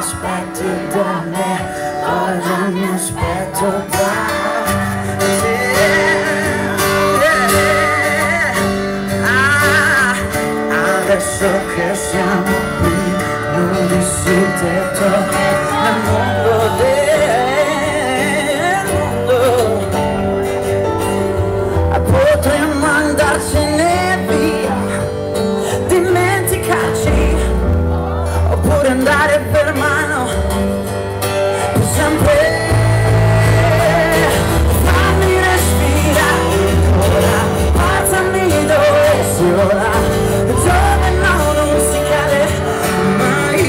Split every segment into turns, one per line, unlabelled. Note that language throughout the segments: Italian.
aspetti da me, cosa mi aspetto da te. Adesso che siamo qui, non dissidetto nel mondo del mondo. Potremmo andarcene via, dimenticarci, oppure andare per mano per sempre. Fammi respirare ancora, portami dove si ora, dove no, non si cade mai.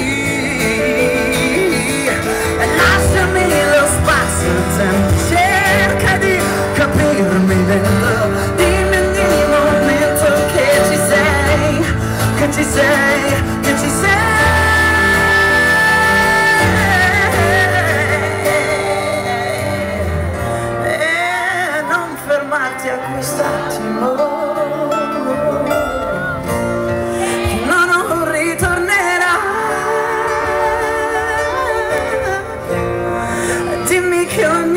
E lasciami lo spazio, il tempo, cerca di capirmi dentro. Dimmi ogni momento che ci sei, che ci sei, che ci sei. E non fermarti a quest'attimo, fino a non ritornerà. Dimmi che ogni